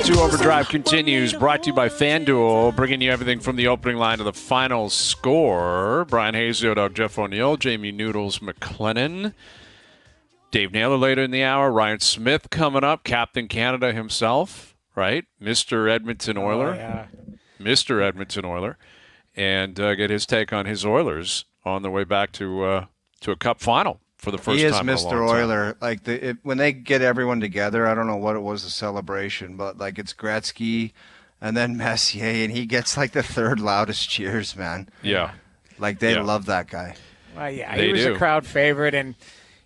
2 OverDrive continues, brought to you by FanDuel, bringing you everything from the opening line to the final score. Bryan Hayes, Dog, Jeff O'Neill, Jamie Noodles McLennan, Dave Naylor later in the hour, Ryan Smyth coming up, Captain Canada himself, right? Mr. Edmonton Oiler. Oh, yeah. Mr. Edmonton Oiler. And get his take on his Oilers on their way back to a Cup final for the first time in a long time. He is Mr. Oiler. Like when they get everyone together, I don't know what it was, the celebration, but like it's Gretzky and then Messier, and he gets like the third loudest cheers, man. Yeah. Like they love that guy. Well, yeah, They he was do. a crowd favorite, and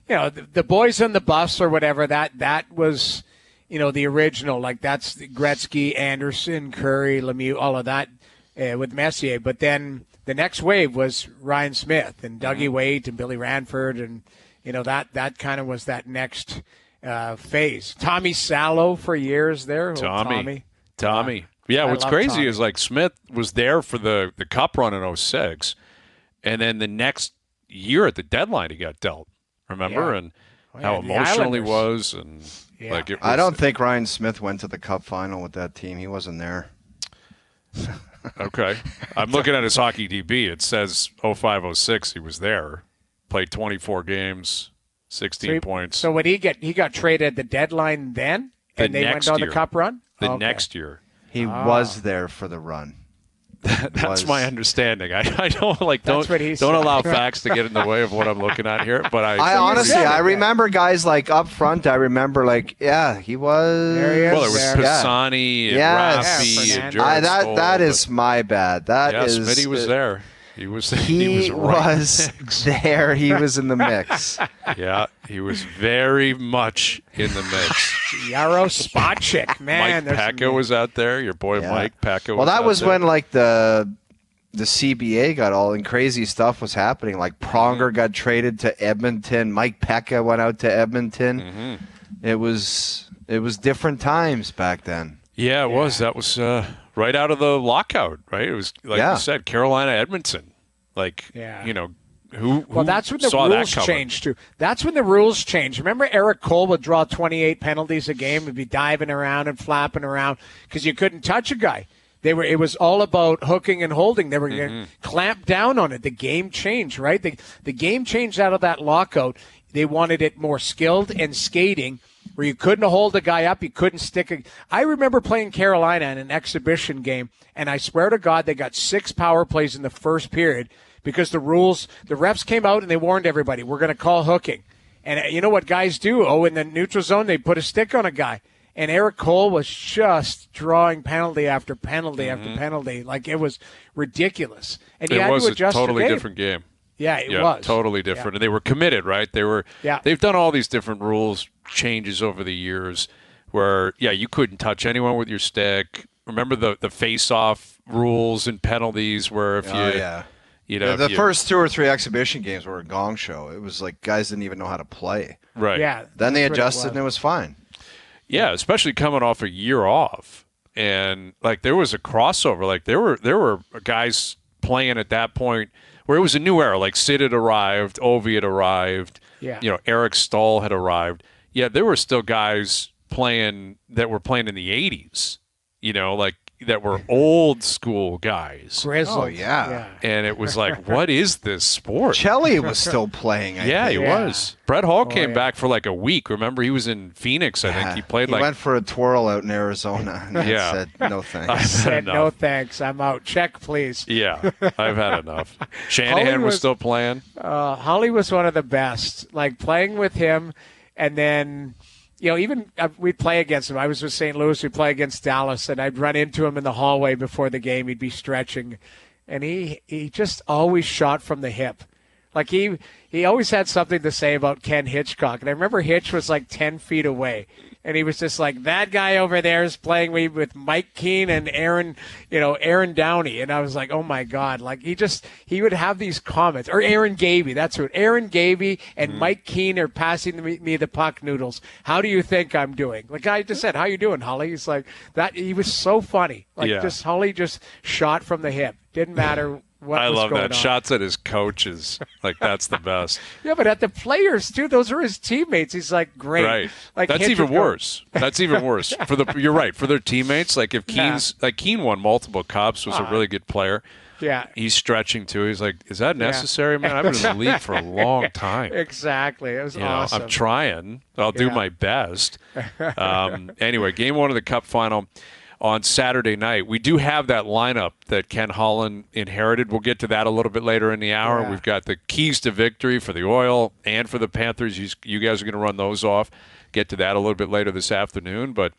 the boys on the bus or whatever, that was the original. Like that's Gretzky, Anderson, Curry, Lemieux, all of that with Messier. But then the next wave was Ryan Smyth and Dougie Waite and Billy Ranford, and that kind of was that next phase. Tommy Sallow for years there. Tommy. Yeah, what's I love crazy Tommy. is like Smith was there for the Cup run in 06, and then the next year at the deadline he got dealt. Remember? Yeah. And Oh, how yeah, the emotional he Islanders. was, and Yeah. like it was, I don't think Ryan Smyth went to the Cup final with that team. He wasn't there. Okay. I'm looking at his hockey DB. It says 05-06 he was there. Played 24 games, 16 points. So what he got traded at the deadline then, and they went next on year. the Cup run. The next year. He was there for the run. That's my understanding. I don't That's what he don't said. allow facts to get in the way of what I'm looking at here. But I honestly, said it, I yeah. remember guys like up front. I remember he was. There he is. well, there was there. Pisani and Yes. Raffi Yeah, and Fernandez. Jared That Stoll, is my bad. That but, is. yeah, Smitty was there. He was He right. was there. He was in the mix. Yeah, he was very much in the mix. Yarrow Spotchik, man. Mike there's Packa some- was out there. Your boy Yeah. Mike Packa. Well, that out was there. when like the CBA got all and crazy stuff was happening. Like Pronger got traded to Edmonton. Mike Pekka went out to Edmonton. Mm-hmm. It was different times back then. Yeah, it was. That was right out of the lockout, right? It was like you said, Carolina, Edmonton. Like, who Well, that's when the saw that rules coming? changed, too. That's when the rules changed. Remember Eric Cole would draw 28 penalties a game and be diving around and flapping around because you couldn't touch a guy. It was all about hooking and holding. They were going to clamp down on it. The game changed, right? The game changed out of that lockout. They wanted it more skilled and skating, where you couldn't hold a guy up, you couldn't stick a. I remember playing Carolina in an exhibition game, and I swear to God, they got 6 power plays in the first period because the refs came out and they warned everybody, we're going to call hooking. And you know what guys do? Oh, in the neutral zone, they put a stick on a guy. And Eric Cole was just drawing penalty after penalty after penalty. Like, it was ridiculous. And you It had was to a adjust your totally game. different game. Yeah, it Yeah, was. totally different. And they were committed, right? They've done all these different rules changes over the years where, you couldn't touch anyone with your stick. Remember the face-off rules and penalties where if The first 2 or 3 exhibition games were a gong show. It was like guys didn't even know how to play. Right. Yeah. Then they that's what it adjusted and it was fine. Yeah, especially coming off a year off. And like there was a crossover. Like there were guys playing at that point where it was a new era. Like Sid had arrived, Ovi had arrived, Eric Stahl had arrived. Yeah, there were still guys playing that were playing in the 80s, that were old school guys. Grizzled. Oh, yeah. And it was like, what is this sport? Chelly was still playing. I Yeah, think. he was. Brett Hall came back for like a week. Remember, he was in Phoenix, I think. He played He like went for a twirl out in Arizona and said, no thanks. I've had Said, enough. no thanks, I'm out. Check, please. Yeah, I've had enough. Shanahan was still playing. Holly was one of the best. Like, playing with him, and then, even we'd play against him. I was with St. Louis. We'd play against Dallas, and I'd run into him in the hallway before the game. He'd be stretching, and he just always shot from the hip. Like, he always had something to say about Ken Hitchcock. And I remember Hitch was like 10 feet away. And he was just like, that guy over there is playing with Mike Keane and Aaron Downey. And I was like, oh my God. Like, he would have these comments. Or Aaron Gavey, that's who. Aaron Gavey and Mike Keane are passing me the puck, Noodles. How do you think I'm doing? Like I just said, how you doing, Holly? He's like, that. He was so funny. Like, Holly just shot from the hip. Didn't matter what I was love going that. on. Shots at his coaches. Like, that's the best. Yeah, but at the players, too. Those are his teammates. He's like, great. Right. Like, That's even worse. That's even worse. You're right. For their teammates, like if Keane won multiple cups, was a really good player. Yeah. He's stretching too. He's like, is that necessary, man? I've been in the league for a long time. Exactly. It was awesome. I'm trying. I'll do my best. Anyway, game 1 of the Cup final on Saturday night. We do have that lineup that Ken Holland inherited. We'll get to that a little bit later in the hour. Yeah. We've got the keys to victory for the Oil and for the Panthers. You guys are going to run those off. Get to that a little bit later this afternoon. But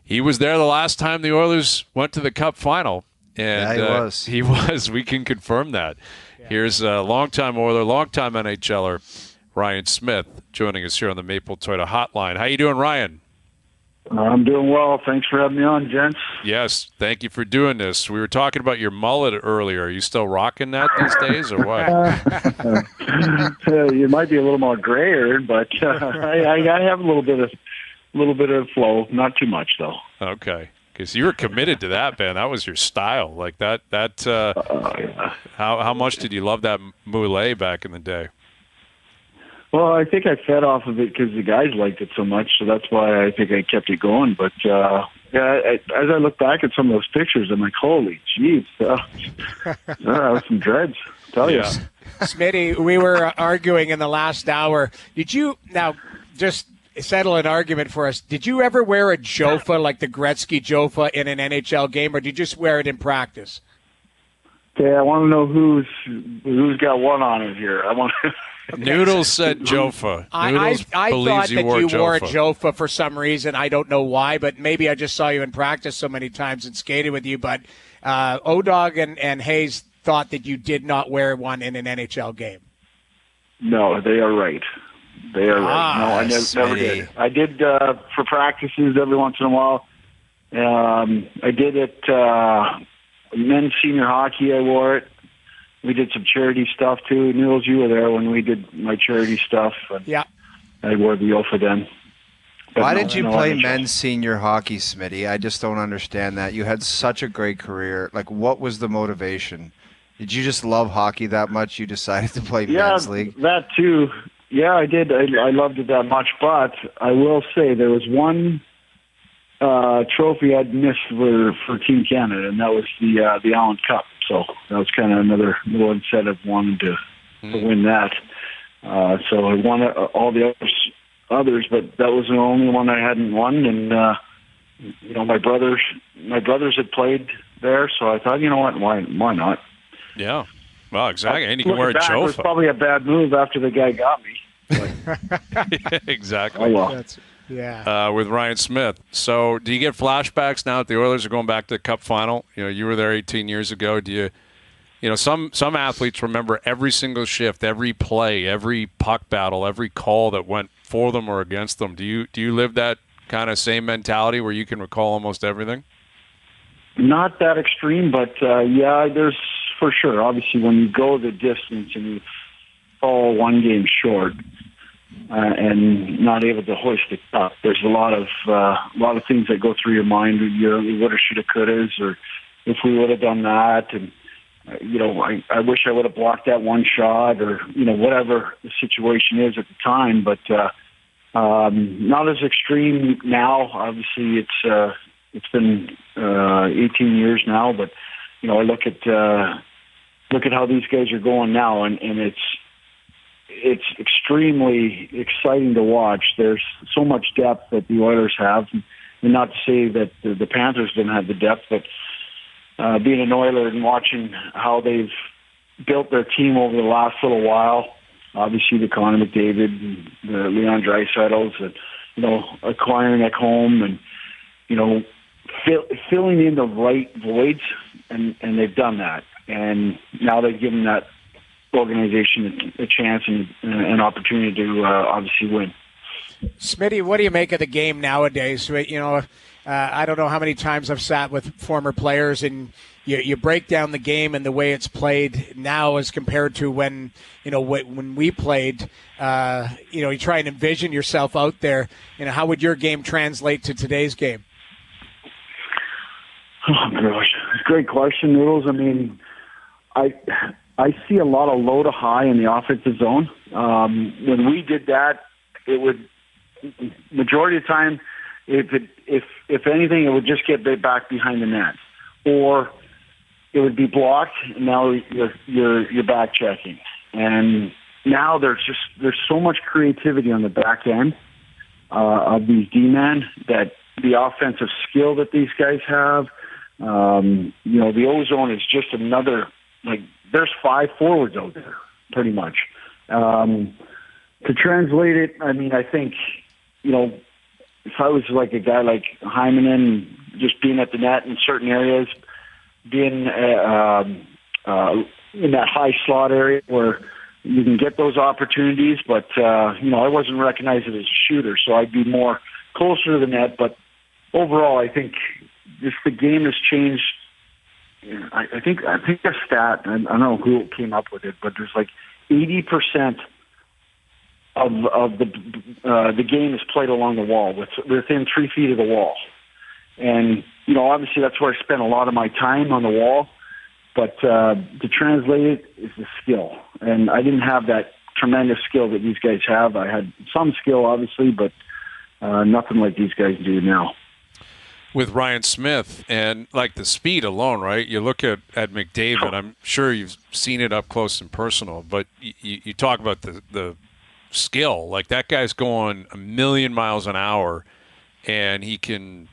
he was there the last time the Oilers went to the Cup final. And yeah, he was. He was. We can confirm that. Yeah. Here's a longtime Oiler, longtime NHLer, Ryan Smyth, joining us here on the Maple Toyota Hotline. How you doing, Ryan? I'm doing well. Thanks for having me on, gents. Yes, thank you for doing this. We were talking about your mullet earlier. Are you still rocking that these days, or what? You might be a little more grayer, but I have a little bit of flow. Not too much, though. Okay. Because you were committed to that, man. That was your style. Like that. Yeah. How much did you love that mullet back in the day? Well, I think I fed off of it because the guys liked it so much, so that's why I think I kept it going. But as I look back at some of those pictures, I'm like, holy jeez, that was some dreads. Tell you. Smitty, we were arguing in the last hour. Did you now just settle an argument for us? Did you ever wear a Jofa, like the Gretzky Jofa, in an NHL game, or did you just wear it in practice? Okay, I want to know who's got one on it here. I want. Noodles said Jofa. I thought that you wore a Jofa for some reason. I don't know why, but maybe I just saw you in practice so many times and skated with you. But O-Dog and Hayes thought that you did not wear one in an NHL game. No, they are right. They are right. No, I never did. I did for practices every once in a while. I did it men's senior hockey. I wore it. We did some charity stuff too. Niels, you were there when we did my charity stuff. Yeah, I wore the Jofa then. Why did you play men's senior hockey, Smitty? I just don't understand that. You had such a great career. Like, what was the motivation? Did you just love hockey that much you decided to play men's league? Yeah, that too. Yeah, I did. I loved it that much. But I will say there was one trophy I'd missed for Team Canada, and that was the Allen Cup. So that was kind of another little incentive wanting to win that. So I won all the others, but that was the only one I hadn't won. And my brothers had played there, so I thought, you know what, why not? Yeah, well, exactly. And you can wear a Jofa. It was probably a bad move after the guy got me. Exactly. Oh, well. With Ryan Smyth. So do you get flashbacks now that the Oilers are going back to the Cup final? You were there 18 years ago. Do you some athletes remember every single shift, every play, every puck battle, every call that went for them or against them? Do you live that kind of same mentality where you can recall almost everything? Not that extreme, but yeah, there's for sure. Obviously, when you go the distance and you fall one game short, and not able to hoist it up, there's a lot of things that go through your mind. You woulda, shoulda, couldas, or if we would have done that, and I wish I would have blocked that one shot, or whatever the situation is at the time. But not as extreme now. Obviously, it's been 18 years now, but I look at how these guys are going now, and it's extremely exciting to watch. There's so much depth that the Oilers have, and not to say that the Panthers didn't have the depth, but being an Oiler and watching how they've built their team over the last little while, obviously the Connor McDavid, and the Leon Draisaitl's, and acquiring at home, and filling in the right voids, and they've done that, and now they've given that organization a chance and an opportunity to obviously win. Smitty, what do you make of the game nowadays? I don't know how many times I've sat with former players, and you break down the game and the way it's played now as compared to when we played. You try and envision yourself out there. How would your game translate to today's game? Oh gosh, great question, Noodles. I mean, I see a lot of low to high in the offensive zone. When we did that, it would majority of the time, if anything, it would just get back behind the net, or it would be blocked. And now you're back checking, and now there's so much creativity on the back end of these D-men that the offensive skill that these guys have. The O-zone is just another, there's 5 forwards out there, pretty much. To translate it, I think, if I was like a guy like Hyman, just being at the net in certain areas, being in that high slot area where you can get those opportunities, but, I wasn't recognized as a shooter, so I'd be more closer to the net. But overall, I think just the game has changed. I think a stat, I don't know who came up with it, but there's 80% of the game is played along the wall, within 3 feet of the wall. And, obviously that's where I spent a lot of my time, on the wall. But to translate it is the skill. And I didn't have that tremendous skill that these guys have. I had some skill, obviously, but nothing like these guys do now. With Ryan Smyth and the speed alone, right? You look at McDavid, I'm sure you've seen it up close and personal, but you talk about the skill. That guy's going 1,000,000 miles an hour, and he can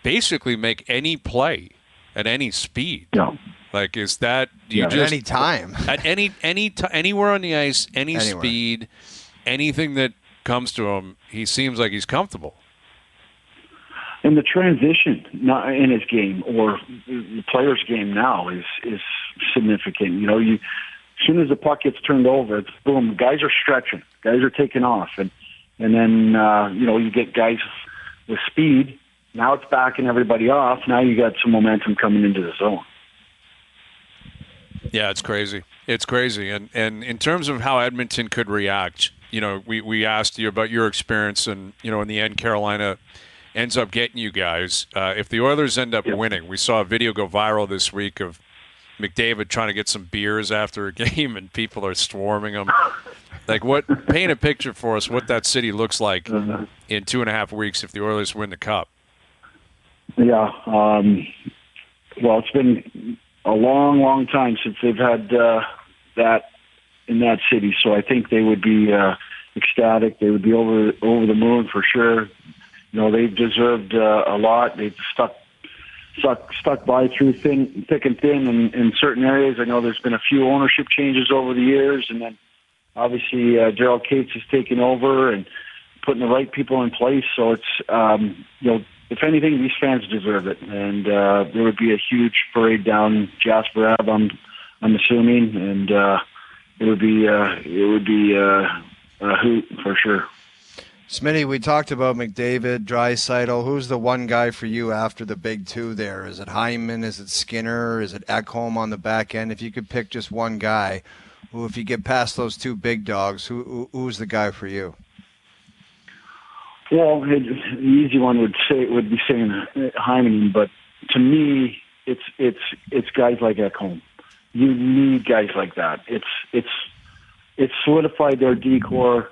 basically make any play at any speed. Yeah. Is that at any time, at anywhere on the ice, anywhere. Speed, anything that comes to him, he seems like he's comfortable. And the transition, not in his game or the player's game now, is significant. As soon as the puck gets turned over, it's boom. Guys are stretching, guys are taking off, and then you get guys with speed. Now it's backing everybody off. Now you got some momentum coming into the zone. Yeah, it's crazy. It's crazy. And in terms of how Edmonton could react, we asked you about your experience, and in the end, Carolina ends up getting you guys. If the Oilers end up winning, we saw a video go viral this week of McDavid trying to get some beers after a game, and people are swarming him. Paint a picture for us what that city looks like in 2.5 weeks if the Oilers win the Cup. Yeah. Well, it's been a long, long time since they've had that in that city, so I think they would be ecstatic. They would be over the moon for sure. They've deserved a lot. They've stuck by through thick and thin in certain areas. I know there's been a few ownership changes over the years, and then obviously Gerald Cates has taken over and putting the right people in place. So it's if anything, these fans deserve it, and there would be a huge parade down Jasper Ave, I'm assuming, and it would be a hoot for sure. Smitty, we talked about McDavid, Draisaitl. Who's the one guy for you after the big two there? Is it Hyman? Is it Skinner? Is it Ekholm on the back end? If you could pick just one guy, who, if you get past those two big dogs, who's the guy for you? Well, the easy one would be saying Hyman, but to me, it's guys like Ekholm. You need guys like that. It's solidified their decor.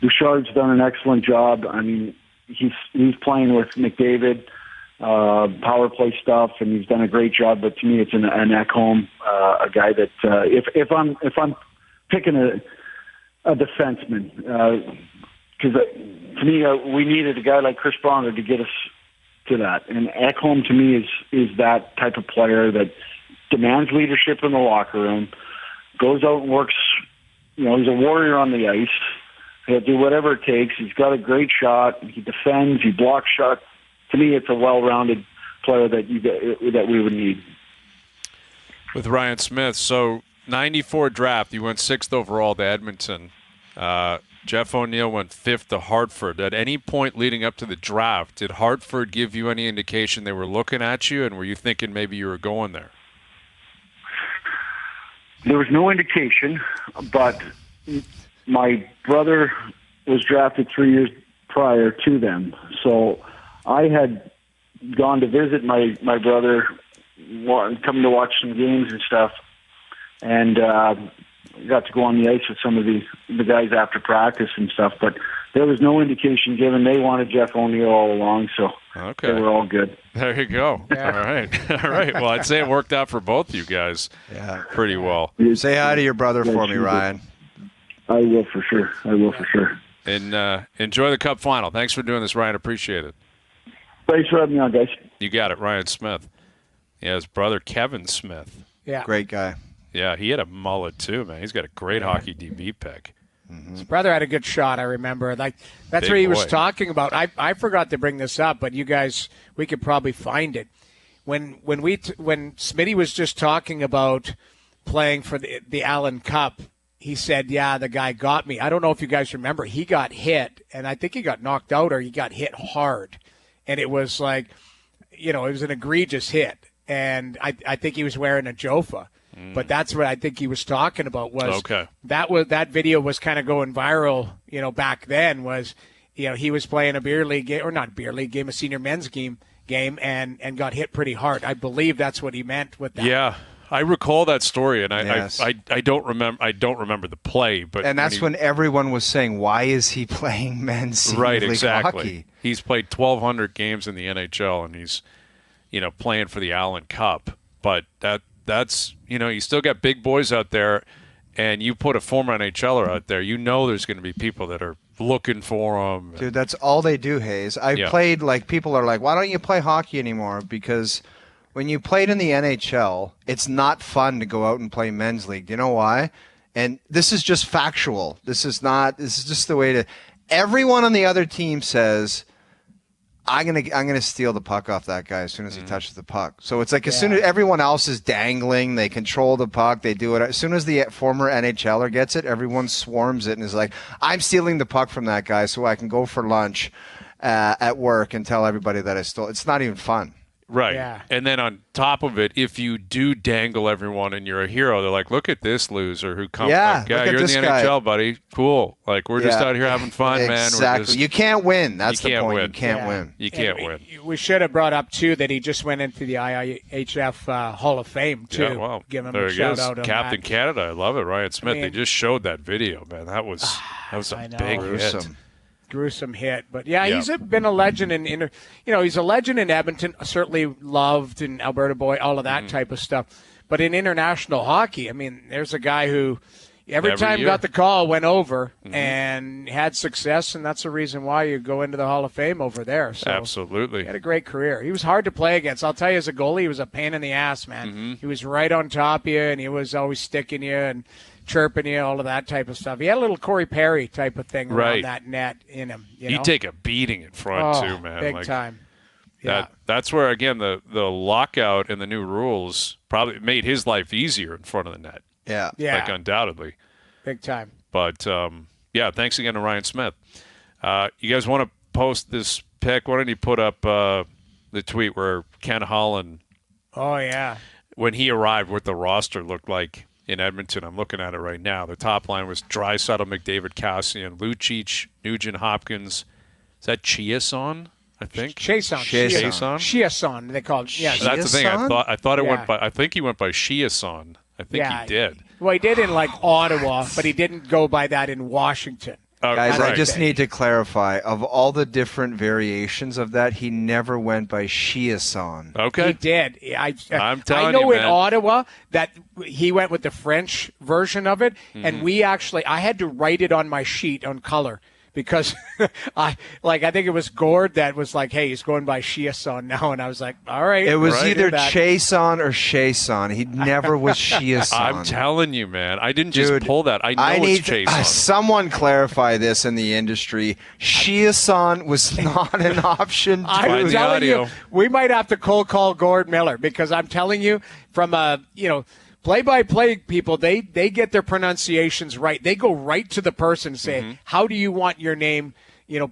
Bouchard's done an excellent job. He's playing with McDavid, power play stuff, and he's done a great job. But to me, it's an Ekholm, a guy that if I'm picking a defenseman, because to me we needed a guy like Chris Pronger to get us to that, and Ekholm to me is that type of player that demands leadership in the locker room, goes out and works. He's a warrior on the ice. He'll do whatever it takes. He's got a great shot. He defends. He blocks shots. To me, it's a well-rounded player that we would need. With Ryan Smyth, so 94 draft, you went 6th overall to Edmonton. Jeff O'Neill went 5th to Hartford. At any point leading up to the draft, did Hartford give you any indication they were looking at you, and were you thinking maybe you were going there? There was no indication, but my brother was drafted 3 years prior to them. So I had gone to visit my brother come to watch some games and stuff, and got to go on the ice with some of the guys after practice and stuff. But there was no indication given. They wanted Jeff O'Neill all along, so they were all good. There you go. Yeah. All right. All right. Well, I'd say it worked out for both you guys pretty well. Say hi to your brother for me, Ryan. I will for sure. And enjoy the Cup final. Thanks for doing this, Ryan. Appreciate it. Thanks for having me on, guys. You got it, Ryan Smyth. Yeah, his brother Kevin Smyth. Yeah. Great guy. Yeah, he had a mullet too, man. He's got a great hockey DB pick. Mm-hmm. His brother had a good shot, I remember. That's Big what he boy. was talking about. I forgot to bring this up, but you guys, we could probably find it. When Smitty was just talking about playing for the Allen Cup, he said, yeah, the guy got me. I don't know if you guys remember. He got hit, and I think he got knocked out or he got hit hard. And it was like, it was an egregious hit. And I think he was wearing a Jofa. But that's what I think he was talking about was that video was kind of going viral, back then was, he was playing a beer league game, or not beer league game, a senior men's game and got hit pretty hard. I believe that's what he meant with that. Yeah. I recall that story, and I don't remember the play, but that's when everyone was saying, "Why is he playing men's senior league hockey?" He's played 1,200 games in the NHL, and he's playing for the Allen Cup. But that's you still got big boys out there, and you put a former NHLer out there, there's going to be people that are looking for him. Dude, that's all they do, Hayes. Played people are like, "Why don't you play hockey anymore?" Because when you played in the NHL, it's not fun to go out and play men's league. Do you know why? And this is just factual. This is just the way to. Everyone on the other team says, I'm gonna steal the puck off that guy as soon as he touches the puck. So it's like as soon as everyone else is dangling, they control the puck, they do it. As soon as the former NHLer gets it, everyone swarms it and is like, I'm stealing the puck from that guy so I can go for lunch at work and tell everybody that I stole. It's not even fun. Right. Yeah. And then on top of it, if you do dangle everyone and you're a hero, they're like, look at this loser who comes. Yeah, look at you're in this the guy. NHL, buddy. Cool. Like, we're just out here having fun, man. Exactly. You can't win. That's the point. Win. You can't win. You can't win. We should have brought up, too, that he just went into the IIHF Hall of Fame, too. Yeah, well, give him there a he shout is. out on Captain that. Canada. I love it. Ryan Smyth. They just showed that video, man. That was a big hit. Gruesome hit, but he's been a legend he's a legend in Edmonton, certainly loved in Alberta boy, all of that type of stuff. But in international hockey, I mean, there's a guy who every time got the call, went over and had success, and that's the reason why you go into the Hall of Fame over there. So absolutely, he had a great career. He was hard to play against. I'll tell you, as a goalie, he was a pain in the ass, man. He was right on top of you, and he was always sticking you and chirping you, all of that type of stuff. He had a little Corey Perry type of thing around that net in him. He'd take a beating in front too, man. Big time. Yeah. That's where, again, the lockout and the new rules probably made his life easier in front of the net. Yeah. Like, undoubtedly. Big time. But, thanks again to Ryan Smyth. You guys want to post this pic? Why don't you put up the tweet where Ken Holland, when he arrived, what the roster looked like in Edmonton? I'm looking at it right now. The top line was Draisaitl, McDavid, Cassian, Lucic, Nugent Hopkins. Is that Chiasson, I think? Chiasson, they called it. Yeah. That's the thing. I thought it went by. I think he went by Chiasson. I think he did. Well, he did in Ottawa, but he didn't go by that in Washington. Guys, I just need to clarify. Of all the different variations of that, he never went by Chiasson. Okay. He did. I'm telling you, I know in man. Ottawa that he went with the French version of it, and I had to write it on my sheet on color. Because I think it was Gord that was like, hey, he's going by Chiasson now. And I was like, all right. It was either Chason or Chason. He never was Chiasson. I'm telling you, man. I didn't just pull that. I know it's Chason. Someone clarify this in the industry. Chiasson was not an option. I'm telling you, we might have to cold call Gord Miller because I'm telling you from play-by-play people, they get their pronunciations right. They go right to the person and say, how do you want your name,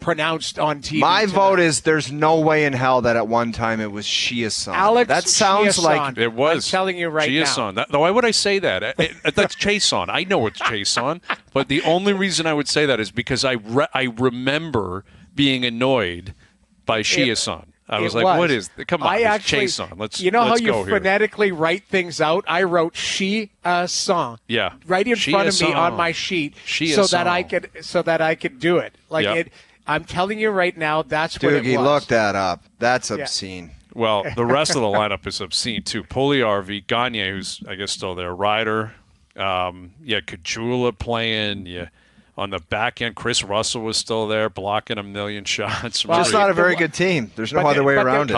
pronounced on TV? My vote is there's no way in hell that at one time it was Chiasson. Alex that sounds Chiasson. Like it was. I'm telling you right Chiasson. now. Why would I say that? That's Chason. I know it's Chason, but the only reason I would say that is because I remember being annoyed by Chiasson. I was It like, was. what is – come on, I there's actually, Chase on. Let's You know how you go here. phonetically write things out? I wrote she a song. Yeah. Right in She front a of me on song. my sheet She so a that I song. could do it. Like Yep. I'm telling you right now, that's what it was. Doogie, look that up. That's obscene. Well, the rest of the lineup is obscene, too. Pugliarvi, Gagne, who's, I guess, still there, Ryder. Kajula playing. Yeah. On the back end, Chris Russell was still there, blocking a million shots. Just not a very good team. There's no other way around it.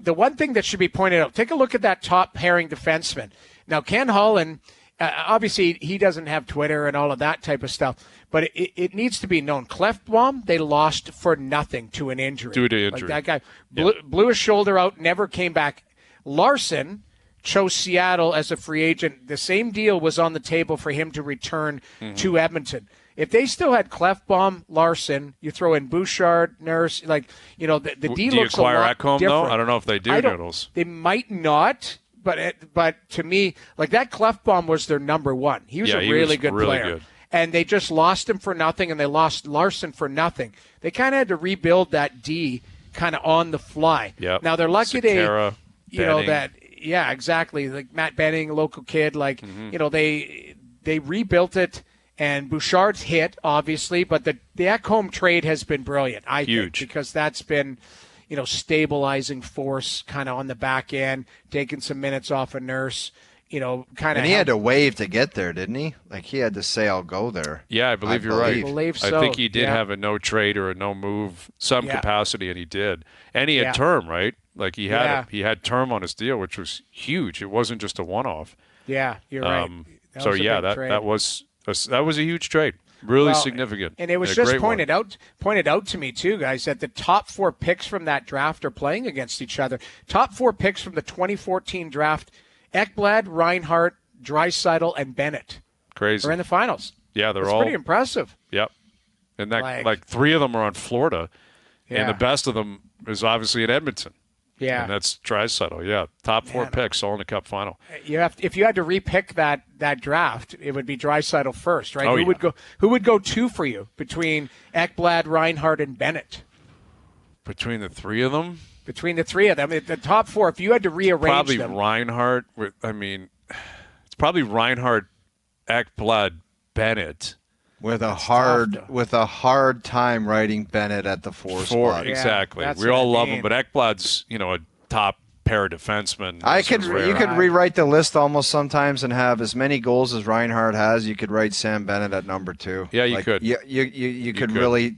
The one thing that should be pointed out, take a look at that top pairing defenseman. Now, Ken Holland, obviously he doesn't have Twitter and all of that type of stuff, but it needs to be known. Clefbaum, they lost for nothing to an injury. Due to injury. Like that guy blew his shoulder out, never came back. Larson chose Seattle as a free agent. The same deal was on the table for him to return to Edmonton. If they still had Clefbaum, Larson, you throw in Bouchard, Nurse, the D looks a lot different. Do you acquire Ekholm, though? I don't know if they do, Noodles. They might not, but to me, like that Clefbaum was their number one. He was a really good player. Good. And they just lost him for nothing, and they lost Larson for nothing. They kind of had to rebuild that D kind of on the fly. Yep. Now they're lucky Sakara, that. Yeah, exactly. Like Matt Benning, local kid. Like they rebuilt it, and Bouchard's hit obviously, but the Ekholm trade has been brilliant. I think, because that's been stabilizing force kind of on the back end, taking some minutes off a Nurse. And he had to waive to get there, didn't he? Like he had to say, "I'll go there." Yeah, I believe you're right. I believe so. I think he did have a no trade or a no move, some capacity, and he did. And he had term, right? Like he had term on his deal, which was huge. It wasn't just a one-off. Yeah, you're right. That was a huge trade. Really significant. And it was just pointed out to me too, guys, that the top 4 picks from that draft are playing against each other. Top 4 picks from the 2014 draft: Ekblad, Reinhart, Draisaitl, and Bennett. Crazy. Are in the finals. Yeah, That's pretty impressive. Yep. And that like 3 of them are on Florida, and the best of them is obviously in Edmonton. Yeah, and that's Draisaitl. Yeah, top 4 picks all in the Cup final. If you had to repick that draft, it would be Draisaitl first, right? Oh, Who would go 2 for you between Ekblad, Reinhart, and Bennett? Between the 3 of them. Between the 3 of them, the top 4. If you had to rearrange them, probably Reinhart. It's probably Reinhart, Ekblad, Bennett. With a hard time writing Bennett at the 4 spot. Exactly. We all love him, but Ekblad's a top pair of defensemen. You could rewrite the list almost sometimes and have as many goals as Reinhart has. You could write Sam Bennett at number 2. Yeah, you could. You could really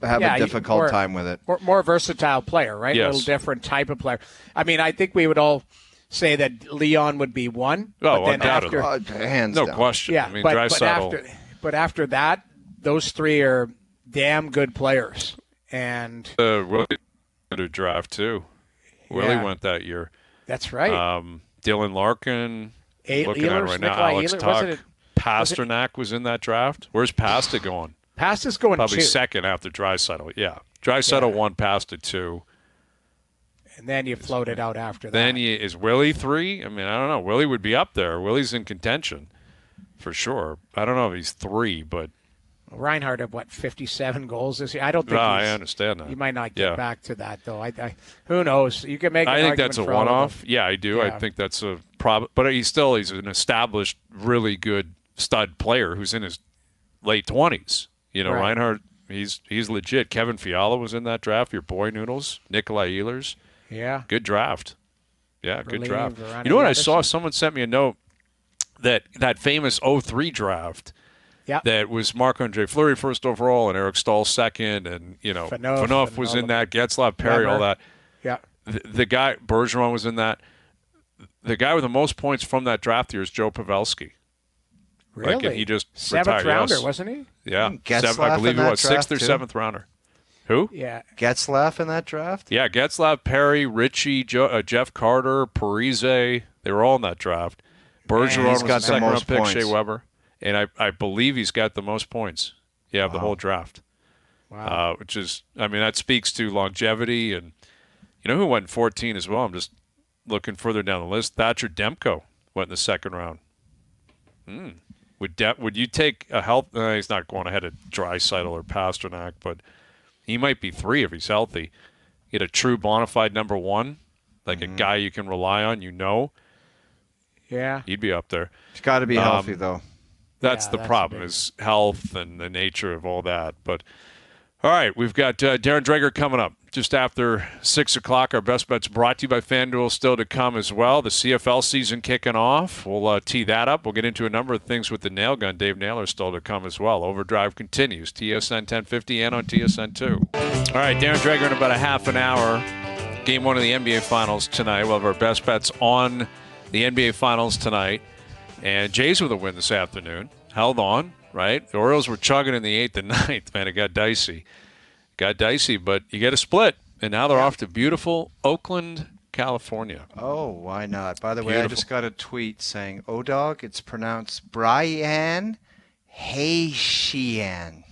have a difficult time with it. More versatile player, right? Yes. A little different type of player. I think we would all say that Leon would be 1. Oh, but then undoubtedly. Hands no down. question. Yeah, but after that, those 3 are damn good players. And Willie did a draft too. Willie went that year. That's right. Dylan Larkin, looking at it right now. Nikolai Alex Tuck. Pasternak was in that draft. Where's Pasta going? Pasta's going probably 2. second after Draisaitl. Yeah, Draisaitl 1, Pasta 2. And then you float it out after that. Then is Willie 3? I don't know. Willie would be up there. Willie's in contention for sure. I don't know if he's 3, but Reinhart had 57 goals this year. I don't think. I understand that. You might not get back to that though. Who knows? You can make. I think that's a one-off. Yeah, I do. Yeah. I think that's a problem. But he's an established, really good stud player who's in his late 20s. Right. Reinhart, he's legit. Kevin Fiala was in that draft. Your boy Noodles, Nikolai Ehlers. Yeah, good draft. Yeah, good draft. You know what I saw? Someone sent me a note that famous 03 draft. Yeah. That was Marc-Andre Fleury first overall and Eric Stahl second, and Phaneuf was in that, Getzlaf, Perry, all that. Yeah. The guy Bergeron was in that. The guy with the most points from that draft year is Joe Pavelski. Really? And he just 7th retired. rounder, yes. wasn't he? Yeah. Getzlaf I believe in he that was draft 6th or too? 7th rounder. Who? Yeah. Getzlaf in that draft? Yeah, Getzlaf, Perry, Ritchie, Jeff Carter, Parise. They were all in that draft. Bergeron was the second round pick, Shea Weber. And I believe he's got the most points. Yeah, of the whole draft. Wow. Which is, that speaks to longevity. And you know who went in 14 as well? I'm just looking further down the list. Thatcher Demko went in the second round. Would you take a health? He's not going ahead of Draisaitl or Pasternak, but he might be 3 if he's healthy. get a true bona fide number one, like a guy you can rely on, Yeah. he'd be up there. He's got to be healthy, though. That's the problem, is health and the nature of all that. But, all right, we've got Darren Dreger coming up just after 6 o'clock. Our best bets brought to you by FanDuel still to come as well. The CFL season kicking off. We'll tee that up. We'll get into a number of things with the nail gun. Dave Naylor still to come as well. Overdrive continues. TSN 1050 and on TSN 2. All right, Darren Dreger in about a half an hour. Game 1 of the NBA Finals tonight. We'll have our best bets on the NBA Finals tonight. And Jays with a win this afternoon. Held on, right? The Orioles were chugging in the 8th and 9th. Man, it got dicey. But you get a split. And now they're off to beautiful Oakland, California. Oh, why not? By the way, I just got a tweet saying, O-Dog, it's pronounced Bryan Hayes. Shia-san?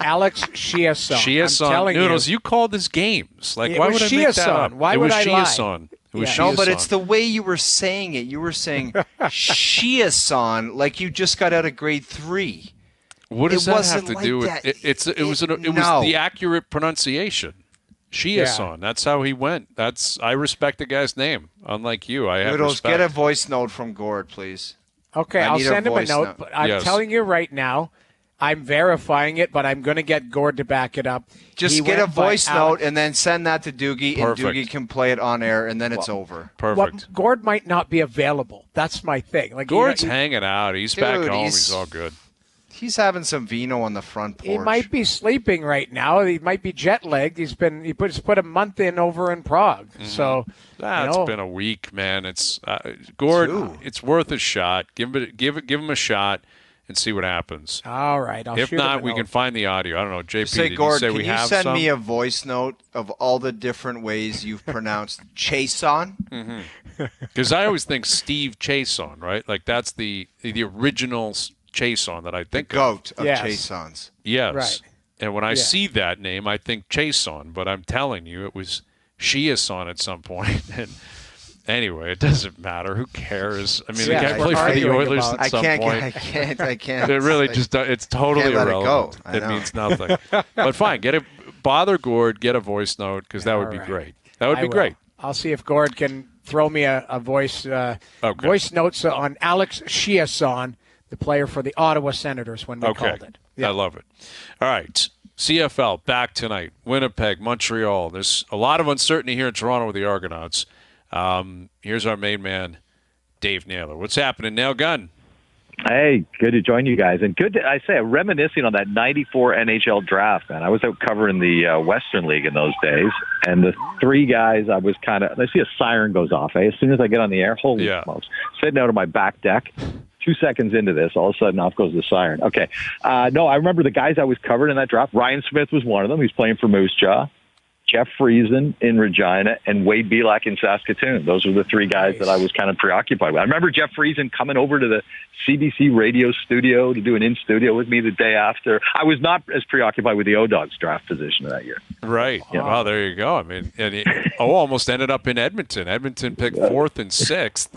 Alex Shia-san. Shia-san. Noodles, you called this games. Like, why would I make that up? Why would I lie? It was Shia-san. No, but it's the way you were saying it. You were saying Shia-san like you just got out of grade 3. What does that have to do with it? It was the accurate pronunciation. Shia-san. That's how he went. I respect the guy's name. Unlike you, I have Noodles, respect. get a voice note from Gord, please. Okay, I'll send him a note. But I'm telling you right now, I'm verifying it, but I'm going to get Gord to back it up. Just get a voice note and then send that to Doogie, and Doogie can play it on air, and then it's over. Perfect. Gord might not be available. That's my thing. Like Gord's hanging out. He's back home. He's all good. He's having some vino on the front porch. He might be sleeping right now. He might be jet lagged. He put a month in over in Prague. Mm-hmm. So it's been a week, man. It's Gord. It's worth a shot. Give him a shot and see what happens. All right. If not, we can find the audio. I don't know, JP. Say, did Gord, you say can we you have send some? me a voice note of all the different ways you've pronounced Chason? Because I always think Steve Chason, right? Like that's the original Chason that I think the goat of Chasons. Yes. Right. And when I see that name, I think Chason, but I'm telling you, it was Shia-san at some point. And anyway, it doesn't matter. Who cares? I mean, the guy played for the Oilers at some point. I can't. It really it's totally irrelevant. It means nothing. But fine, bother Gord, get a voice note, because that would be great. That would be great. I'll see if Gord can throw me a voice notes on Alex Shia-san, the player for the Ottawa Senators when we called it. Yeah. I love it. All right. CFL back tonight. Winnipeg, Montreal. There's a lot of uncertainty here in Toronto with the Argonauts. Here's our main man, Dave Naylor. What's happening, Nail Gun? Hey, good to join you guys. And reminiscing on that 94 NHL draft, man. I was out covering the Western League in those days, and the three guys I see a siren goes off. As soon as I get on the air, holy smokes. Sitting out on my back deck. 2 seconds into this, all of a sudden off goes the siren. Okay. No, I remember the guys I was covering in that draft. Ryan Smyth was one of them. He's playing for Moose Jaw. Jeff Friesen in Regina, and Wade Belak in Saskatoon. Those were the three guys that I was kind of preoccupied with. I remember Jeff Friesen coming over to the CBC radio studio to do an in-studio with me the day after. I was not as preoccupied with the O-Dogs draft position that year. Right. Yeah. Well, there you go. I mean, almost ended up in Edmonton. Edmonton picked 4th and 6th.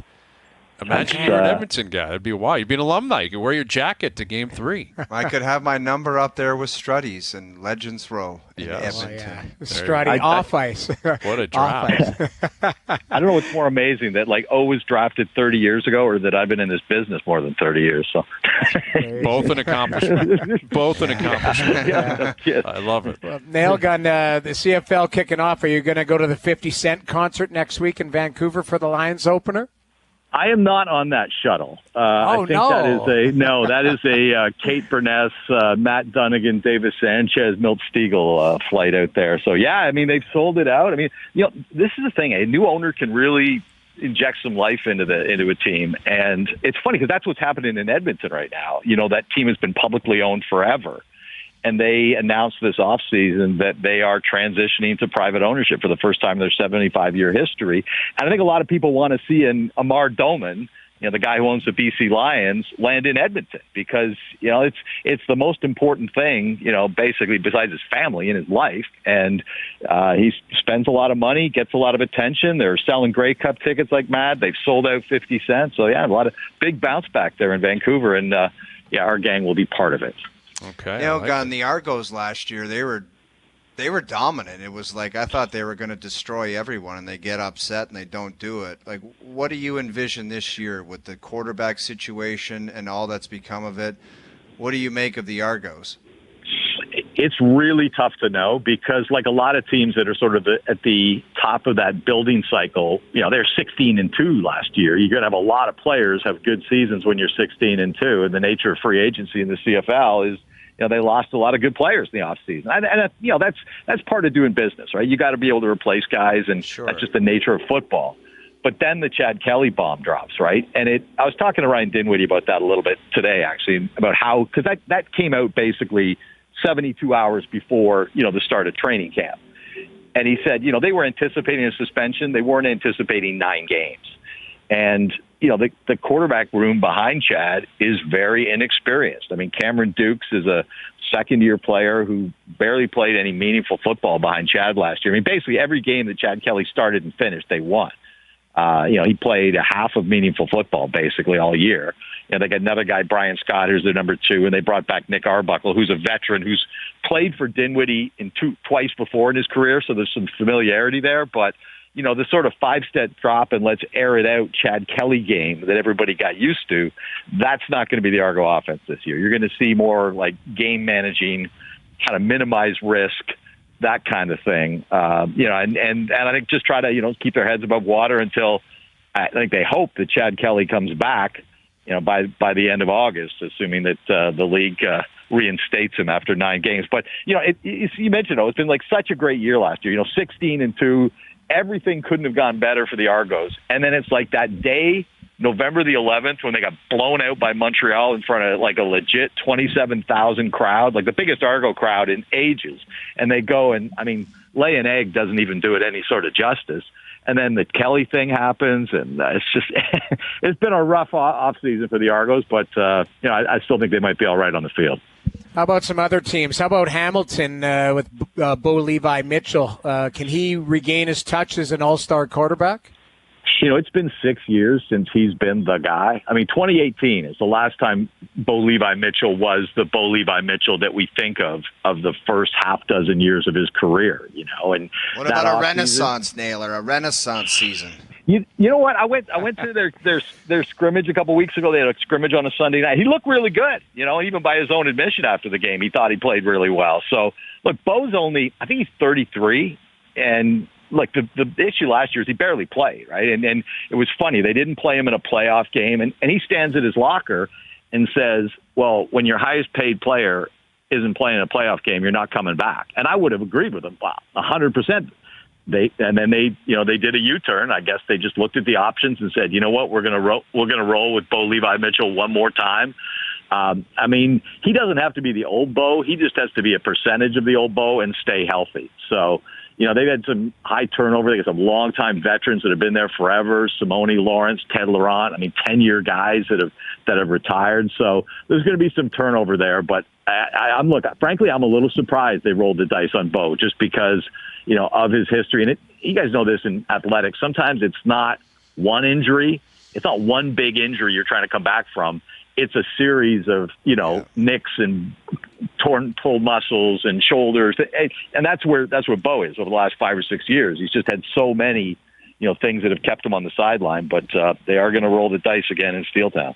Imagine you're an Edmonton guy. It'd be wild. You'd be an alumni. You could wear your jacket to Game 3. I could have my number up there with Struddy's and Legends Row in Edmonton. Struddy off ice. What a draft. I don't know what's more amazing, that O was drafted 30 years ago or that I've been in this business more than 30 years. So both an accomplishment. Both an accomplishment. Yes. I love it. Well, Nail Gun, the CFL kicking off. Are you going to go to the 50 Cent concert next week in Vancouver for the Lions opener? I am not on that shuttle. I think that is a Kate Burness, Matt Dunnigan, Davis Sanchez, Milt Stiegel flight out there. So yeah, I mean, they've sold it out. I mean, this is the thing. A new owner can really inject some life into a team, and it's funny because that's what's happening in Edmonton right now. That team has been publicly owned forever. And they announced this offseason that they are transitioning to private ownership for the first time in their 75-year history. And I think a lot of people want to see an Amar Doman, the guy who owns the BC Lions, land in Edmonton because, it's the most important thing, basically besides his family and his life. And he spends a lot of money, gets a lot of attention. They're selling Grey Cup tickets like mad. They've sold out 50 cents. So, yeah, a lot of big bounce back there in Vancouver. And, our gang will be part of it. Okay. Gun, the Argos last year, they were They were dominant. It was like I thought they were going to destroy everyone, and they get upset and they don't do it. Like, what do you envision this year with the quarterback situation and all that's become of it? What do you make of the Argos? It's really tough to know because, like a lot of teams that are sort of at the top of that building cycle, they're 16-2 last year. You're going to have a lot of players have good seasons when you're 16-2, and the nature of free agency in the CFL is, they lost a lot of good players in the offseason. And that's part of doing business, right? You got to be able to replace guys, and That's just the nature of football. But then the Chad Kelly bomb drops, right? And I was talking to Ryan Dinwiddie about that a little bit today, actually, about how, because that came out basically 72 hours before, the start of training camp. And he said, they were anticipating a suspension. They weren't anticipating 9 games. And, the quarterback room behind Chad is very inexperienced. I mean, Cameron Dukes is a second-year player who barely played any meaningful football behind Chad last year. I mean, basically every game that Chad Kelly started and finished, they won. He played a half of meaningful football basically all year. They got another guy, Brian Scott, who's their number 2, and they brought back Nick Arbuckle, who's a veteran who's played for Dinwiddie twice before in his career, so there's some familiarity there. But, the sort of 5-step drop and let's air it out Chad Kelly game that everybody got used to, that's not going to be the Argo offense this year. You're going to see more like game managing, kind of minimize risk, that kind of thing. And I think just try to, keep their heads above water until I think they hope that Chad Kelly comes back, by the end of August, assuming that the league reinstates him after 9 games. But, you mentioned, it's been like such a great year last year, 16-2, everything couldn't have gone better for the Argos. And then it's like that day, November the 11th, when they got blown out by Montreal in front of like a legit 27,000 crowd, like the biggest Argo crowd in ages. And they go and, lay an egg doesn't even do it any sort of justice. And then the Kelly thing happens, and it's just it's been a rough off season for the Argos, but I still think they might be all right on the field. How about some other teams? How about Hamilton with Bo Levi Mitchell? Can he regain his touch as an all-star quarterback? It's been 6 years since he's been the guy. 2018 is the last time Bo Levi Mitchell was the Bo Levi Mitchell that we think of the first half dozen years of his career, And what about a renaissance, Naylor, a renaissance season? You know what? I went to their scrimmage a couple weeks ago. They had a scrimmage on a Sunday night. He looked really good, even by his own admission after the game. He thought he played really well. So, look, Bo's I think he's 33, and like the issue last year is he barely played, right? And it was funny. They didn't play him in a playoff game, and he stands at his locker and says, well, when your highest paid player isn't playing a playoff game, you're not coming back. And I would have agreed with him 100%. They did a U-turn. I guess they just looked at the options and said, you know what, we're going to roll with Bo Levi Mitchell one more time. He doesn't have to be the old Bo. He just has to be a percentage of the old Bo and stay healthy. So, they've had some high turnover. They got some longtime veterans that have been there forever. Simone Lawrence, Ted Laurent. 10-year guys that have retired. So there's going to be some turnover there. But frankly, I'm a little surprised they rolled the dice on Bo just because, of his history. And you guys know this in athletics. Sometimes it's not one injury. It's not one big injury you're trying to come back from. It's a series of, nicks and pulled muscles and shoulders. And that's where Bo is over the last 5 or 6 years. He's just had so many, things that have kept him on the sideline. But they are going to roll the dice again in Steeltown.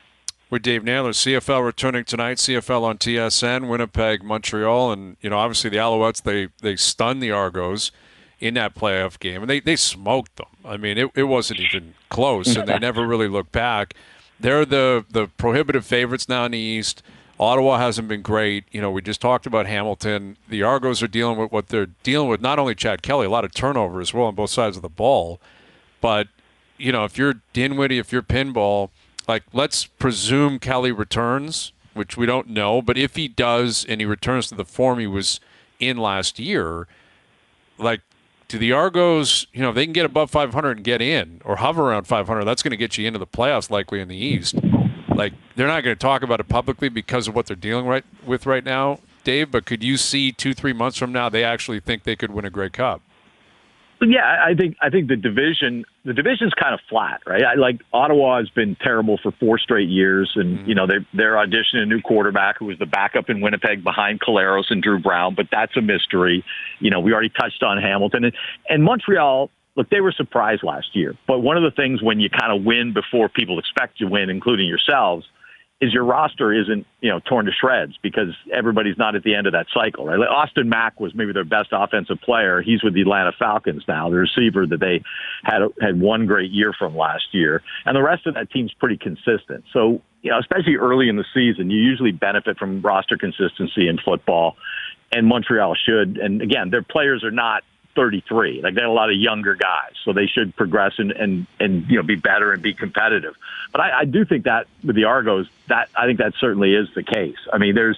With Dave Naylor, CFL returning tonight, CFL on TSN, Winnipeg, Montreal. And, obviously the Alouettes, they stunned the Argos in that playoff game. And they smoked them. It wasn't even close, and they never really looked back. They're the prohibitive favorites now in the East. Ottawa hasn't been great. We just talked about Hamilton. The Argos are dealing with what they're dealing with, not only Chad Kelly, a lot of turnover as well on both sides of the ball. But, if you're Dinwiddie, if you're Pinball, let's presume Kelly returns, which we don't know. But if he does and he returns to the form he was in last year, do the Argos, if they can get above 500 and get in or hover around 500, that's going to get you into the playoffs likely in the East. They're not going to talk about it publicly because of what they're dealing with right now, Dave, but could you see 2-3 months from now they actually think they could win a Grey Cup? Yeah, I think the division the division's kind of flat, right? Like Ottawa has been terrible for 4 straight years, and they're auditioning a new quarterback who was the backup in Winnipeg behind Collaros and Drew Brown, but that's a mystery. We already touched on Hamilton and Montreal. Look, they were surprised last year, but one of the things when you kind of win before people expect you win, including yourselves, is your roster isn't, torn to shreds because everybody's not at the end of that cycle, right? Like Austin Mack was maybe their best offensive player. He's with the Atlanta Falcons now, the receiver that they had one great year from last year. And the rest of that team's pretty consistent. So, especially early in the season, you usually benefit from roster consistency in football, and Montreal should. And again, their players are not 33. Like, they have a lot of younger guys, so they should progress and be better and be competitive. But I do think that with the Argos, I think that certainly is the case. I mean, there's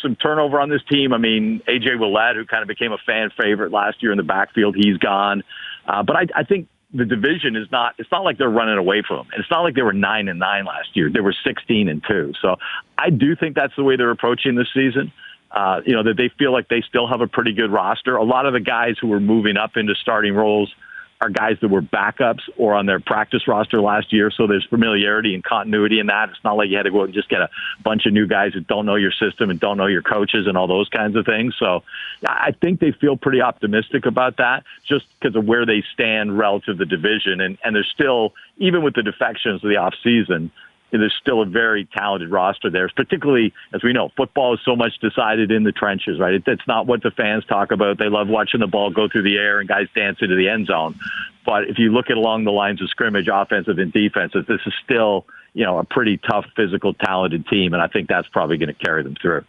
some turnover on this team. I mean, AJ Ouellette, who kind of became a fan favorite last year in the backfield, he's gone. But I think the division is not. It's not like they're running away from them. It's not like they were 9-9 last year. They were 16-2. So I do think that's the way they're approaching this season. That they feel like they still have a pretty good roster. A lot of the guys who were moving up into starting roles are guys that were backups or on their practice roster last year, so there's familiarity and continuity in that. It's not like you had to go out and just get a bunch of new guys that don't know your system and don't know your coaches and all those kinds of things. So I think they feel pretty optimistic about that just because of where they stand relative to the division. And there's still, even with the defections of the offseason, there's still a very talented roster there, particularly, as we know, football is so much decided in the trenches, right? It's not what the fans talk about. They love watching the ball go through the air and guys dance into the end zone. But if you look at along the lines of scrimmage, offensive and defensive, this is still, a pretty tough, physical, talented team, and I think that's probably going to carry them through.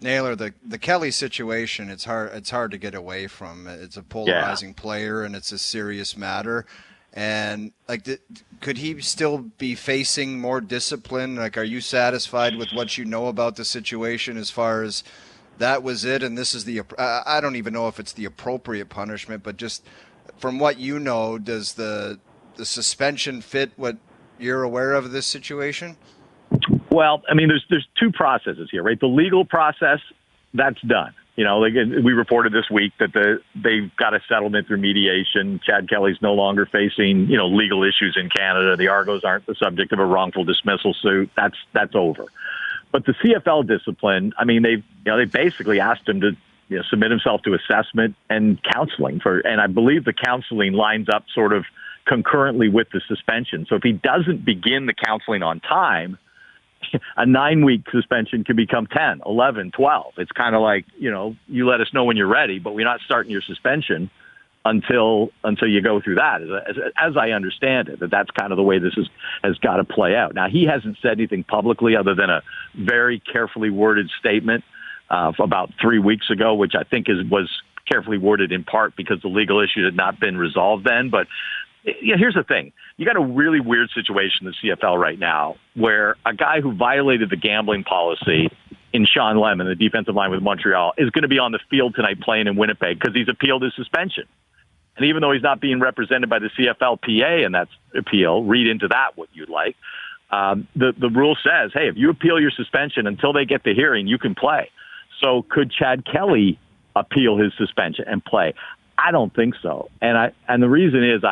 Naylor, the Kelly situation, it's hard to get away from. It's a polarizing player, and it's a serious matter. And could he still be facing more discipline? Like, are you satisfied with what you know about the situation as far as that was it? And this is I don't even know if it's the appropriate punishment, but just from what you know, does the suspension fit what you're aware of this situation? Well, I mean, there's 2 processes here, right? The legal process, that's done. We reported this week that they've got a settlement through mediation. Chad Kelly's no longer facing, legal issues in Canada. The Argos aren't the subject of a wrongful dismissal suit. That's over. But the CFL discipline, I mean, they basically asked him to submit himself to assessment and counseling and I believe the counseling lines up sort of concurrently with the suspension. So if he doesn't begin the counseling on time, a 9-week suspension can become 10, 11, 12. It's kind of like, you let us know when you're ready, but we're not starting your suspension until you go through that. As I understand it, that's kind of the way this has got to play out. Now, he hasn't said anything publicly other than a very carefully worded statement about 3 weeks ago, which I think was carefully worded in part because the legal issue had not been resolved then. But here's the thing. You got a really weird situation in the CFL right now where a guy who violated the gambling policy in Sean Lemon, the defensive line with Montreal, is going to be on the field tonight playing in Winnipeg because he's appealed his suspension. And even though he's not being represented by the CFLPA in that appeal, read into that what you'd like, the rule says, hey, if you appeal your suspension until they get the hearing, you can play. So could Chad Kelly appeal his suspension and play? I don't think so. And the reason is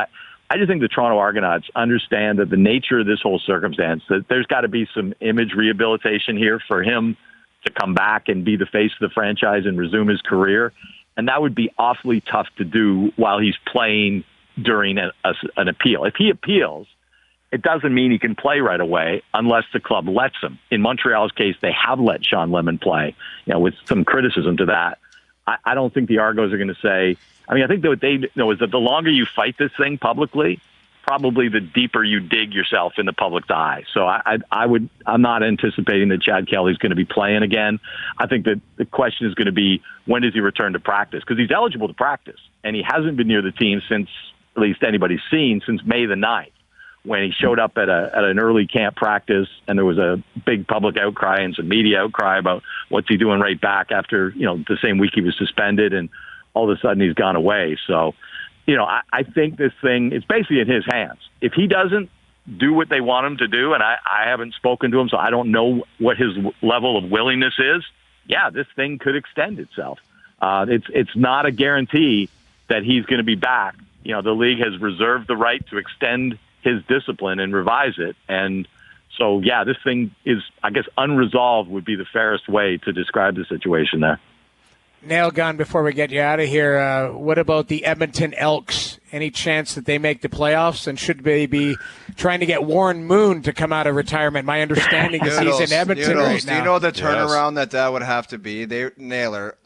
I just think the Toronto Argonauts understand that the nature of this whole circumstance, that there's got to be some image rehabilitation here for him to come back and be the face of the franchise and resume his career. And that would be awfully tough to do while he's playing during an appeal. If he appeals, it doesn't mean he can play right away unless the club lets him. In Montreal's case, they have let Sean Lemon play, with some criticism to that. I don't think the Argos are going to say, I think that what they know is that the longer you fight this thing publicly, probably the deeper you dig yourself in the public's eye. So I'm not anticipating that Chad Kelly's going to be playing again. I think that the question is going to be, when does he return to practice? Because he's eligible to practice, and he hasn't been near the team since, at least anybody's seen, since May the 9th, when he showed up at an early camp practice, and there was a big public outcry and some media outcry about what's he doing right back after, the same week he was suspended, and all of a sudden he's gone away. So, I think this thing, it's basically in his hands. If he doesn't do what they want him to do, and I haven't spoken to him, so I don't know what his level of willingness is, this thing could extend itself. It's not a guarantee that he's going to be back the league has reserved the right to extend his discipline and revise it. And so, yeah, this thing is, I guess, unresolved would be the fairest way to describe the situation there. Nail gun, before we get you out of here, what about the Edmonton Elks? Any chance that they make the playoffs? And should they be trying to get Warren Moon to come out of retirement? My understanding is he's in Edmonton right now. Do you know the turnaround that would have to be? Naylor,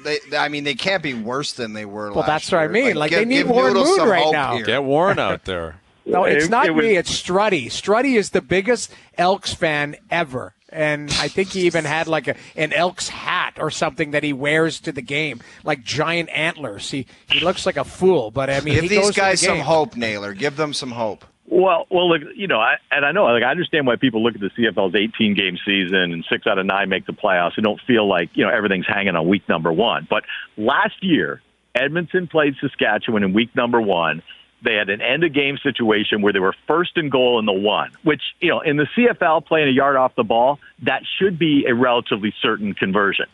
they can't be worse than they were last year. Well, that's what I mean. They need Warren Moon right now. Get Warren out there. No, it's not me. It's Struddy. Struddy is the biggest Elks fan ever. And I think he even had an Elks hat or something that he wears to the game, like giant antlers. He looks like a fool, but I mean, give these guys some hope, Naylor. Give them some hope. Well, look, I know, I understand why people look at the CFL's 18-game season and 6 out of 9 make the playoffs and don't feel like everything's hanging on week number 1. But last year, Edmonton played Saskatchewan in week number 1. They had an end-of-game situation where they were first and goal in the 1, which, in the CFL, playing a yard off the ball, that should be a relatively certain conversion.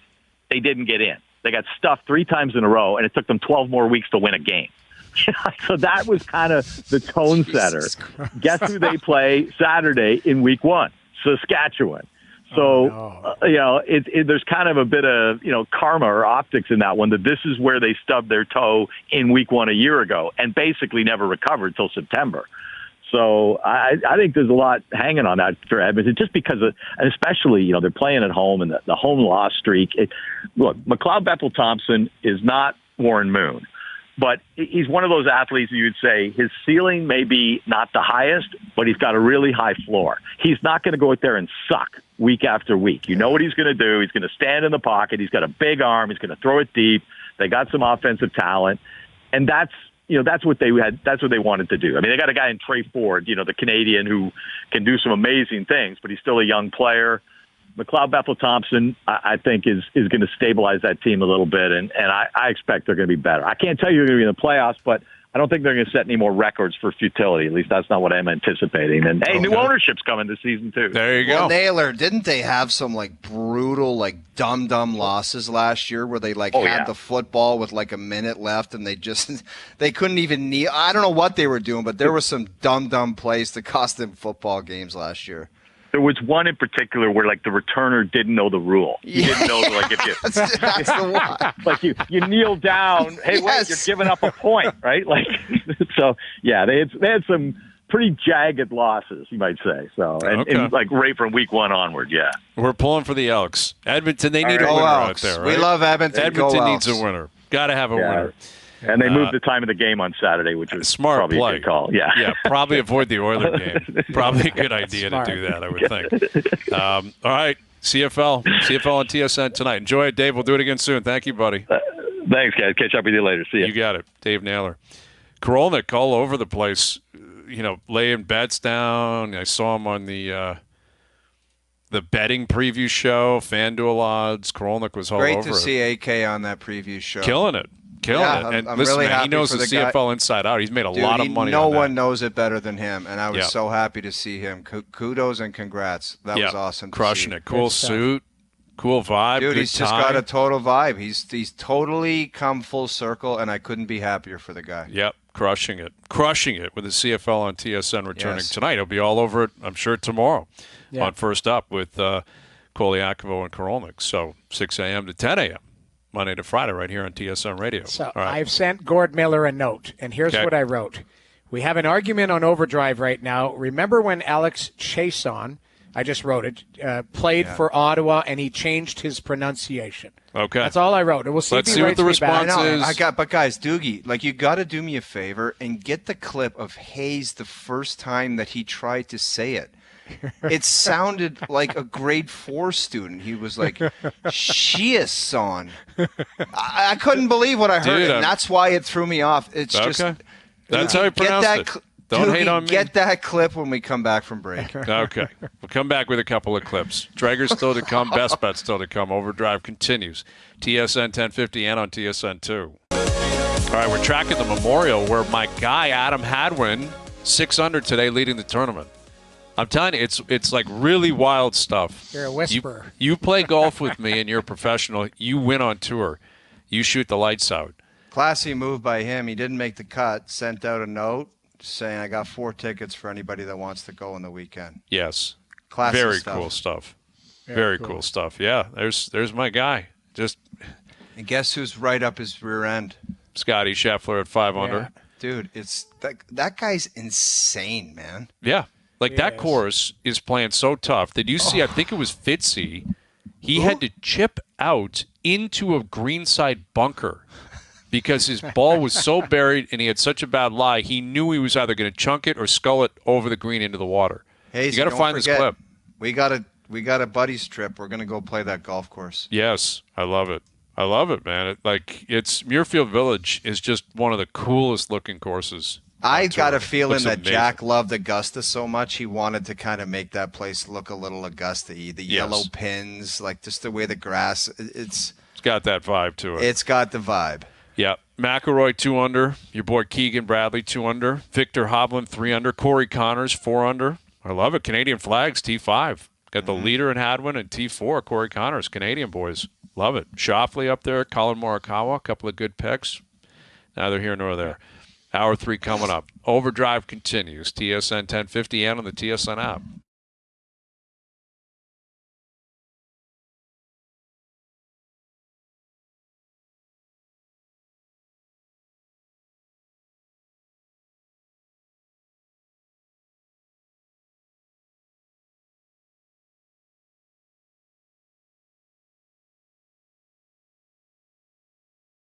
They didn't get in. They got stuffed 3 times in a row, and it took them 12 more weeks to win a game. So that was kind of the tone setter. Guess who they play Saturday in week 1? Saskatchewan. So, there's kind of a bit of, karma or optics in that one, that this is where they stubbed their toe in week 1 a year ago and basically never recovered till September. So I think there's a lot hanging on that for Edmonton, just because of, and especially, they're playing at home and the home loss streak. Look, McLeod Bethel-Thompson is not Warren Moon, but he's one of those athletes you would say his ceiling may be not the highest, but he's got a really high floor. He's not going to go out there and suck week after week. You know what he's going to do. He's going to stand in the pocket. He's got a big arm. He's going to throw it deep. They got some offensive talent, and that's what they had. That's what they wanted to do. I mean, they got a guy in Trey Ford, the Canadian, who can do some amazing things, but he's still a young player. McLeod Bethel-Thompson, I think, is going to stabilize that team a little bit, and I expect they're going to be better. I can't tell you they're going to be in the playoffs, but I don't think they're going to set any more records for futility. At least that's not what I'm anticipating. And, new ownership's coming this season, too. There you go. Well, Naylor, didn't they have some, brutal, dumb losses last year where they, had the football with, a minute left and they couldn't even kneel? I don't know what they were doing, but there was some dumb plays that cost them football games last year. There was one in particular where, the returner didn't know the rule. He didn't know, if you... that's the one. You kneel down, hey, wait, you're giving up a point, right? So, yeah, they had some pretty jagged losses, you might say. So, and right from week 1 onward, yeah. We're pulling for the Elks. Edmonton, they need a winner out there, right? We love Edmonton. Edmonton needs a winner. Got to have a winner. And they moved the time of the game on Saturday, which was smart probably play. a good call. Yeah, probably avoid the Oilers game. Probably a good idea to do that, I would think. All right, CFL on TSN tonight. Enjoy it, Dave. We'll do it again soon. Thank you, buddy. Thanks, guys. Catch up with you later. See you. You got it. Dave Naylor. Korolnik all over the place, laying bets down. I saw him on the betting preview show, FanDuel odds. Korolnik was all over it. Great to see AK on that preview show. Killing it. And I'm listen, really man, happy he knows for the CFL guy. inside out. He's made a lot of money. No on one knows it better than him, and I was Yeah. so happy to see him. Kudos and congrats. That was awesome. Crushing to see. it. Cool suit, cool vibe. Dude, good he's just time. got a total vibe. He's totally come full circle, and I couldn't be happier for the guy. Yep, crushing it with the CFL on TSN returning Yes. tonight. He'll be all over it, I'm sure, tomorrow Yeah. on First Up with Koliakovo and Korolnik. So 6 a.m. to 10 a.m. Monday to Friday right here on TSN Radio. So all right. I've sent Gord Miller a note, and here's what I wrote. We have an argument on OverDrive right now. Remember when Alex Chason, I just wrote it, played for Ottawa, and he changed his pronunciation. Okay. That's all I wrote. And we'll see Let's if see he what writes the me response back. is. But guys, Doogie, you got to do me a favor and get the clip of Hayes the first time that he tried to say it. It sounded like a grade 4 student. He was like, Chiason. I couldn't believe what I heard, and that's why it threw me off. It's just that's how you pronounce it. Don't hate on me. Get that clip when we come back from break. Okay. We'll come back with a couple of clips. Drager's still to come. Best Bet still to come. OverDrive continues. TSN 1050 and on TSN 2. All right, we're tracking the Memorial where my guy Adam Hadwin, 6 under today, leading the tournament. I'm telling you, it's like really wild stuff. You're a whisperer. You play golf with me and you're a professional. You win on tour. You shoot the lights out. Classy move by him. He didn't make the cut. Sent out a note saying, "I got 4 tickets for anybody that wants to go on the weekend." Yes. Classy Very stuff. cool stuff. Very cool stuff. Yeah, there's my guy. Just. And guess who's right up his rear end? Scotty Scheffler at 5 under. Dude, it's that guy's insane, man. Yeah. Like that course is playing so tough. Did you see, I think it was Fitzy, he had to chip out into a greenside bunker because his ball was so buried and he had such a bad lie. He knew he was either going to chunk it or scull it over the green into the water. Hey, you got to find this clip. We got a buddies trip. We're going to go play that golf course. Yes, I love it. I love it, man. It's Muirfield Village is just one of the coolest looking courses. I got a feeling that Jack loved Augusta so much he wanted to kind of make that place look a little Augusta-y. The yellow pins, like just the way the grass. It's got that vibe to it. It's got the vibe. Yeah. McIlroy 2 under. Your boy Keegan Bradley 2 under. Victor Hovland 3 under. Corey Connors 4 under. I love it. Canadian flags T5. Got the leader in Hadwin and T4 Corey Connors. Canadian boys. Love it. Shoffley up there. Colin Morikawa. A couple of good picks. Neither here nor there. Hour 3 coming up. OverDrive continues. TSN 1050 and on the TSN app.